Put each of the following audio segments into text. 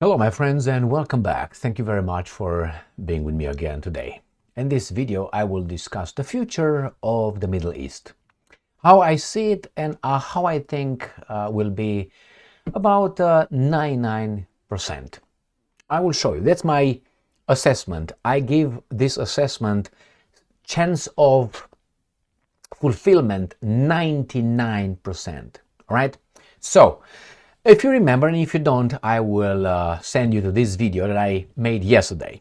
Hello my friends and welcome back. Thank you very much for being with me again today. In this video I will discuss the future of the Middle East, how I see it and how I think will be about 99%. I will show you. That's my assessment. I give this assessment chance of fulfillment 99%. All right? So, if you remember, and if you don't, I will send you to this video that I made yesterday.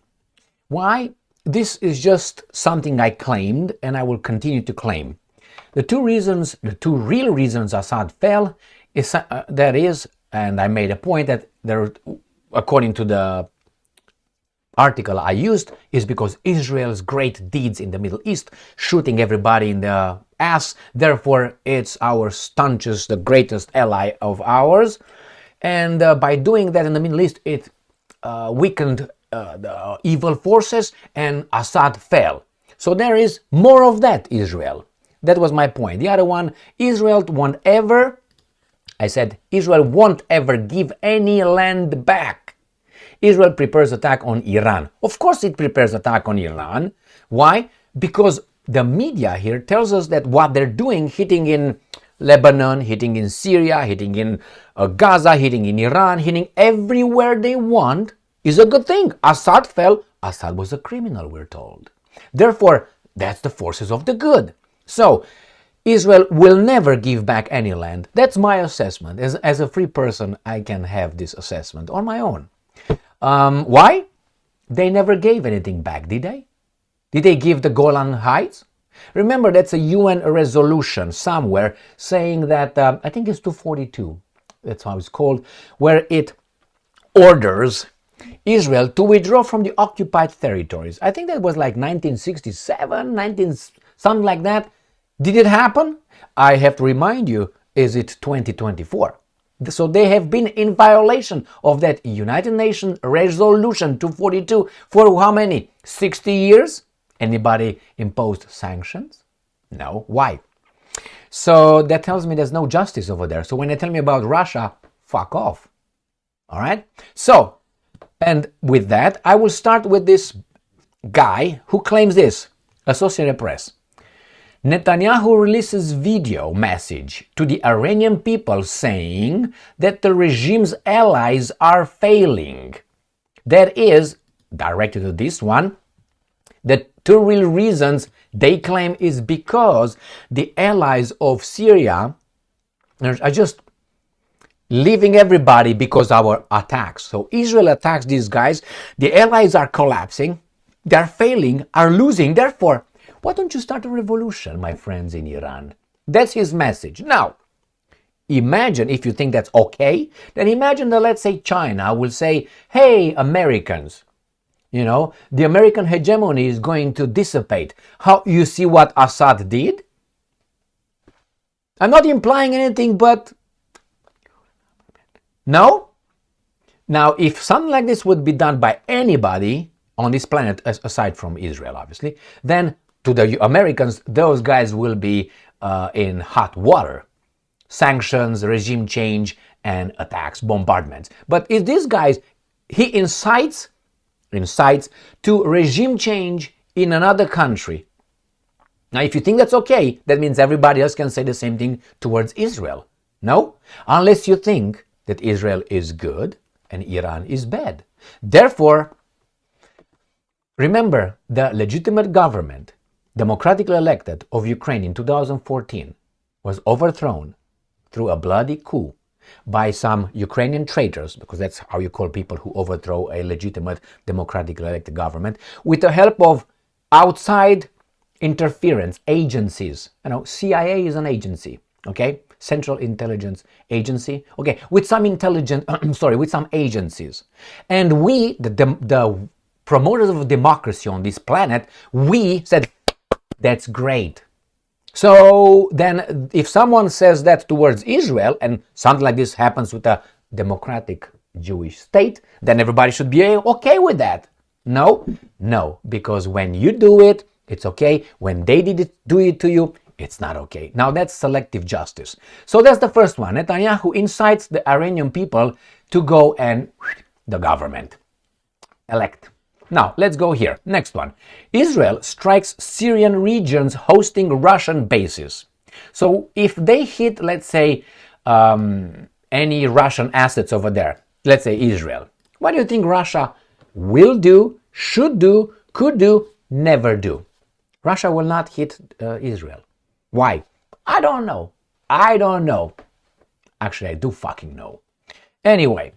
Why? This is just something I claimed, and I will continue to claim. The two real reasons Assad fell, and I made a point that there, according to the article I used, is because Israel's great deeds in the Middle East, shooting everybody in the ass. Therefore, it's our staunchest, the greatest ally of ours. And by doing that in the Middle East, it weakened the evil forces and Assad fell. So there is more of that, Israel. That was my point. The other one, Israel won't ever give any land back. Israel prepares attack on Iran. Of course it prepares attack on Iran. Why? Because the media here tells us that what they're doing, hitting in Lebanon, hitting in Syria, hitting in Gaza, hitting in Iran, hitting everywhere they want, is a good thing. Assad fell. Assad was a criminal, we're told. Therefore, that's the forces of the good. So, Israel will never give back any land. That's my assessment. As a free person, I can have this assessment on my own. Why? They never gave anything back, did they? Did they give the Golan Heights? Remember, that's a UN resolution somewhere saying that, I think it's 242, that's how it's called, where it orders Israel to withdraw from the occupied territories. I think that was like 1967, something like that. Did it happen? I have to remind you, is it 2024? So they have been in violation of that United Nations Resolution 242 for how many? 60 years? Anybody imposed sanctions? No. Why? So that tells me there's no justice over there. So when they tell me about Russia, fuck off. All right? So, and with that, I will start with this guy who claims this, Associated Press. Netanyahu releases video message to the Iranian people saying that the regime's allies are failing. That is, directed to this one, the two real reasons they claim is because the allies of Syria are just leaving everybody because of our attacks. So Israel attacks these guys, the allies are collapsing, they're failing, are losing, therefore, why don't you start a revolution, my friends in Iran? That's his message. Now, imagine, if you think that's okay, then imagine that, let's say, China will say, hey, Americans, you know, the American hegemony is going to dissipate. How, you see what Assad did? I'm not implying anything, but no? Now, if something like this would be done by anybody on this planet, aside from Israel, obviously, then to the Americans, those guys will be in hot water. Sanctions, regime change, and attacks, bombardments. But if these guys, he incites to regime change in another country. Now, if you think that's okay, that means everybody else can say the same thing towards Israel. No? Unless you think that Israel is good and Iran is bad. Therefore, remember, the legitimate government, democratically elected, of Ukraine in 2014 was overthrown through a bloody coup by some Ukrainian traitors, because that's how you call people who overthrow a legitimate democratically elected government, with the help of outside interference agencies. You know, CIA is an agency, okay? Central Intelligence Agency, okay, with some with some agencies. And we, the promoters of democracy on this planet, we said, that's great. So then if someone says that towards Israel, and something like this happens with a democratic Jewish state, then everybody should be okay with that. No, because when you do it, it's okay. When they do it to you, it's not okay. Now that's selective justice. So that's the first one. Netanyahu incites the Iranian people to go and the government. Elect. Now, let's go here. Next one. Israel strikes Syrian regions hosting Russian bases. So if they hit, let's say, any Russian assets over there, let's say Israel, what do you think Russia will do, should do, could do, never do? Russia will not hit Israel. Why? I don't know. Actually, I do fucking know. Anyway,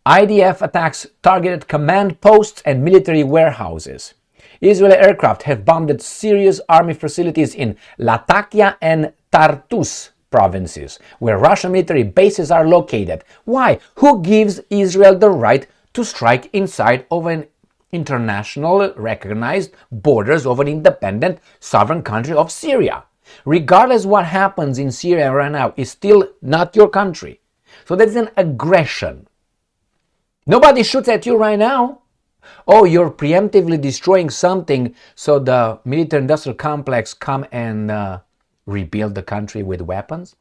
IDF attacks targeted command posts and military warehouses. Israeli aircraft have bombed Syria's army facilities in Latakia and Tartus provinces, where Russian military bases are located. Why? Who gives Israel the right to strike inside of an international recognized borders of an independent sovereign country of Syria? Regardless what happens in Syria right now, is still not your country. So that's an aggression. Nobody shoots at you right now. Oh, you're preemptively destroying something so the military-industrial complex come and rebuild the country with weapons?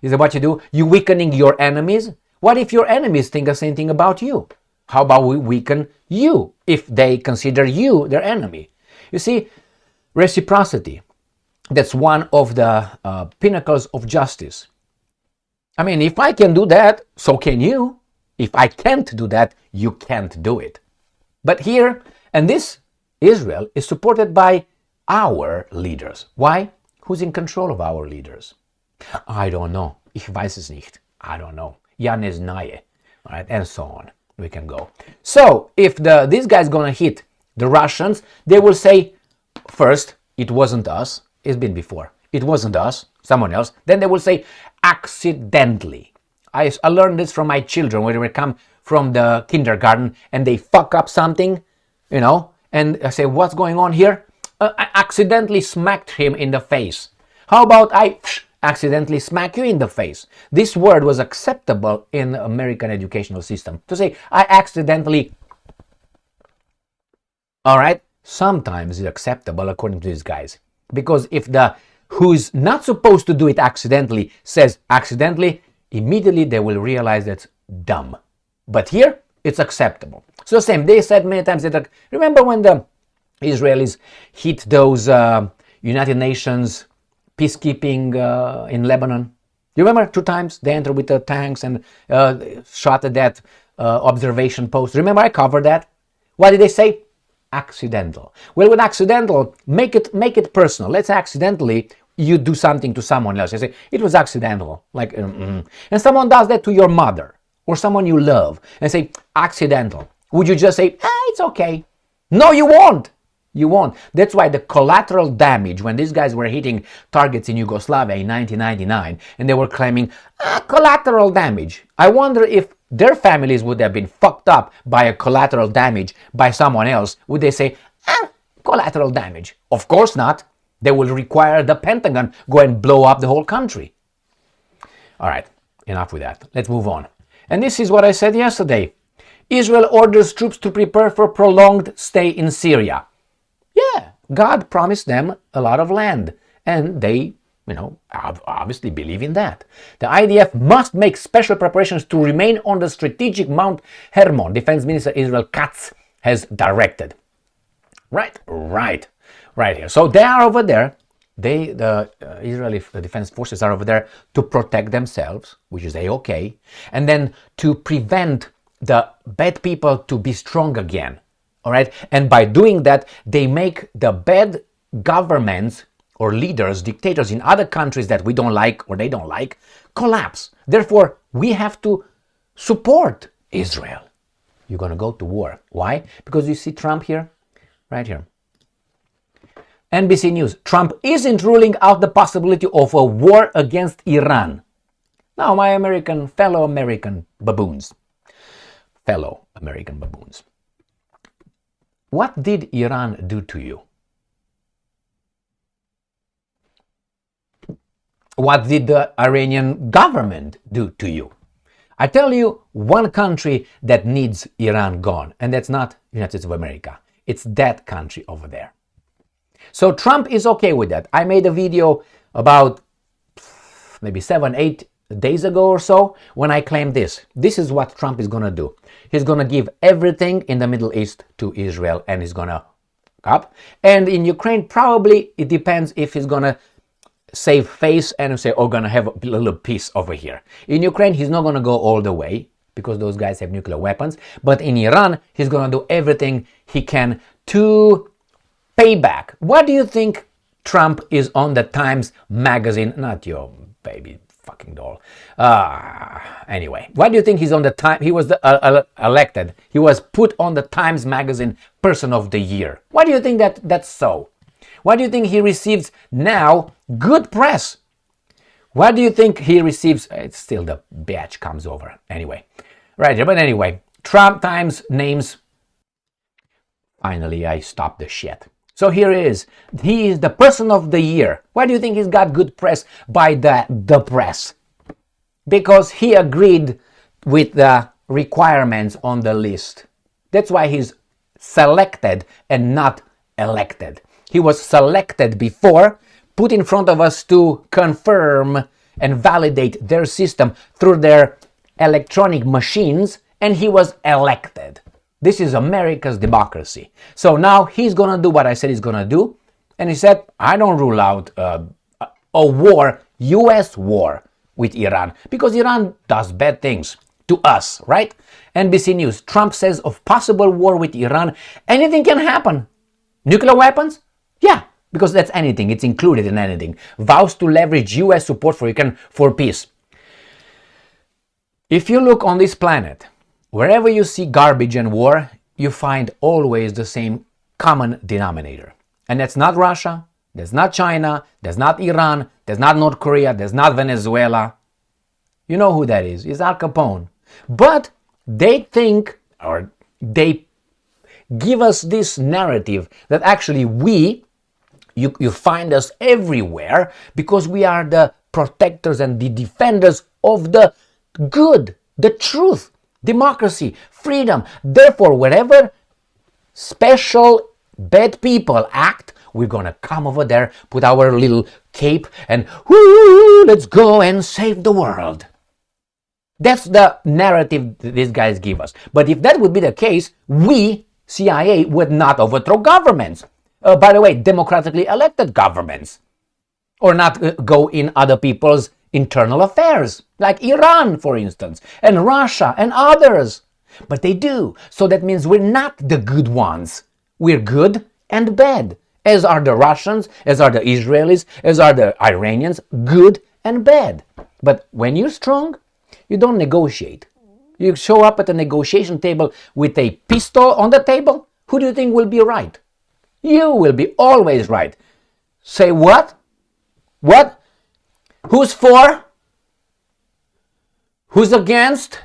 Is that what you do? You weakening your enemies? What if your enemies think the same thing about you? How about we weaken you if they consider you their enemy? You see, reciprocity, that's one of the pinnacles of justice. I mean, if I can do that, so can you. If I can't do that, you can't do it. But here, and this Israel is supported by our leaders. Why? Who's in control of our leaders? I don't know. Ich weiß es nicht. I don't know. Ja ne znає. All right, and so on. We can go. So, if this guy's gonna hit the Russians, they will say, first, it wasn't us. It's been before. It wasn't us. Someone else. Then they will say, accidentally. I learned this from my children when they come from the kindergarten and they fuck up something, and I say, what's going on here? I accidentally smacked him in the face. How about I accidentally smack you in the face? This word was acceptable in the American educational system. To say, I accidentally... All right? Sometimes it's acceptable according to these guys. Because if the who's not supposed to do it accidentally says accidentally, immediately they will realize that's dumb. But here, it's acceptable. So same, they said many times that, remember when the Israelis hit those United Nations peacekeeping in Lebanon? You remember 2 times they entered with the tanks and shot at that observation post? Remember I covered that? What did they say? Accidental. Well, with accidental, make it personal. Let's say accidentally you do something to someone else. You say, it was accidental. And someone does that to your mother or someone you love and say, accidental. Would you just say, it's okay? No, you won't. You won't. That's why the collateral damage, when these guys were hitting targets in Yugoslavia in 1999, and they were claiming, collateral damage. I wonder if their families would have been fucked up by a collateral damage by someone else. Would they say, collateral damage? Of course not. They will require the Pentagon go and blow up the whole country. All right, enough with that. Let's move on. And this is what I said yesterday. Israel orders troops to prepare for prolonged stay in Syria. Yeah, God promised them a lot of land, and they, obviously believe in that. The IDF must make special preparations to remain on the strategic Mount Hermon, Defense Minister Israel Katz has directed. Right here. So they are over there. The Israeli defense forces are over there to protect themselves, which is A-okay, and then to prevent the bad people to be strong again. All right, and by doing that, they make the bad governments or leaders, dictators in other countries that we don't like or they don't like, collapse. Therefore, we have to support Israel. You're going to go to war. Why? Because you see Trump here, right here. NBC News, Trump isn't ruling out the possibility of a war against Iran. Now, my fellow American baboons. What did Iran do to you? What did the Iranian government do to you? I tell you one country that needs Iran gone, and that's not the United States of America. It's that country over there. So Trump is okay with that. I made a video about maybe 7-8 days ago or so when I claimed this. This is what Trump is going to do. He's going to give everything in the Middle East to Israel, and he's going to up. And in Ukraine, probably it depends if he's going to save face and say, oh, going to have a little peace over here. In Ukraine, he's not going to go all the way because those guys have nuclear weapons. But in Iran, he's going to do everything he can to pay back. What do you think Trump is on the Times magazine? Not your baby fucking doll. Anyway, why do you think he's on the Time? He was elected. He was put on the Times Magazine Person of the Year. Why do you think that's so? Why do you think he receives now good press? Why do you think he receives? It's still the batch comes over. Anyway, right. But anyway, Trump Times names. Finally, I stopped the shit. So here it is. He is the Person of the Year. Why do you think he's got good press by the press? Because he agreed with the requirements on the list. That's why he's selected and not elected. He was selected before, put in front of us to confirm and validate their system through their electronic machines, and he was elected. This is America's democracy. So now he's going to do what I said he's going to do. And he said, I don't rule out a war, U.S. war with Iran, because Iran does bad things to us, right? NBC News, Trump says of possible war with Iran, anything can happen. Nuclear weapons? Yeah, because that's anything. It's included in anything. Vows to leverage U.S. support for Ukraine for peace. If you look on this planet, wherever you see garbage and war, you find always the same common denominator. And that's not Russia, that's not China, that's not Iran, that's not North Korea, that's not Venezuela. You know who that is. It's Al Capone. But they think, or they give us this narrative that actually you find us everywhere because we are the protectors and the defenders of the good, the truth. Democracy, freedom. Therefore, wherever special bad people act, we're going to come over there, put our little cape and whoo, let's go and save the world. That's the narrative these guys give us. But if that would be the case, we, CIA, would not overthrow governments. By the way, democratically elected governments. Or not go in other people's internal affairs, like Iran, for instance, and Russia and others. But they do. So that means we're not the good ones. We're good and bad, as are the Russians, as are the Israelis, as are the Iranians, good and bad. But when you're strong, you don't negotiate. You show up at a negotiation table with a pistol on the table, who do you think will be right? You will be always right. Say what? What? Who's for? Who's against?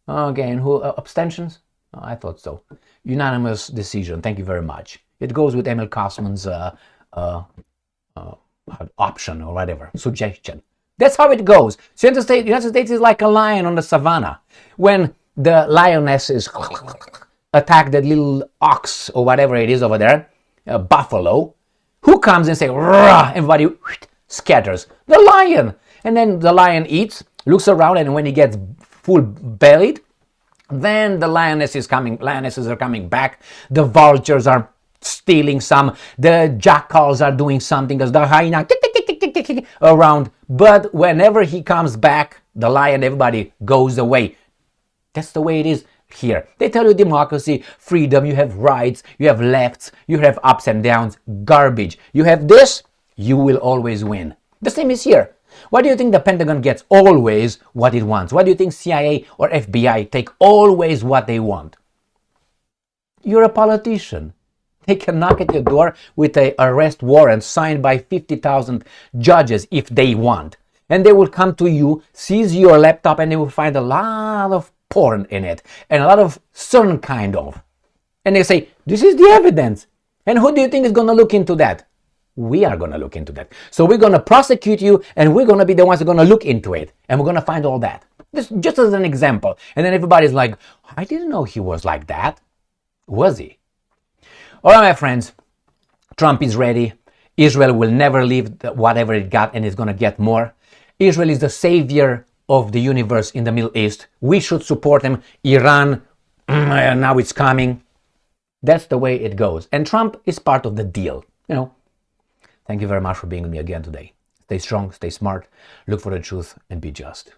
Again, who abstentions? Oh, I thought so. Unanimous decision. Thank you very much. It goes with Emil Kosman's option or whatever, suggestion. That's how it goes. So the United States is like a lion on the savannah. When the lionesses attack that little ox or whatever it is over there, a buffalo, who comes and say, "Rah!" Everybody scatters. The lion. And then the lion eats, looks around, and when he gets full bellied, then the lionesses are coming back. The vultures are stealing some. The jackals are doing something because the hyena around. But whenever he comes back, the lion, everybody goes away. That's the way it is here. They tell you democracy, freedom, you have rights, you have lefts, you have ups and downs, garbage. You have this, you will always win. The same is here. Why do you think the Pentagon gets always what it wants? Why do you think CIA or FBI take always what they want? You're a politician. They can knock at your door with an arrest warrant signed by 50,000 judges if they want. And they will come to you, seize your laptop, and they will find a lot of porn in it and a lot of certain kind of. And they say, this is the evidence. And who do you think is going to look into that? We are going to look into that. So we're going to prosecute you, and we're going to be the ones who are going to look into it. And we're going to find all that. This just as an example. And then everybody's like, I didn't know he was like that. Was he? All right, my friends. Trump is ready. Israel will never leave whatever it got, and it's going to get more. Israel is the savior of the universe in the Middle East. We should support them. Iran, now it's coming. That's the way it goes. And Trump is part of the deal. Thank you very much for being with me again today. Stay strong, stay smart, look for the truth, and be just.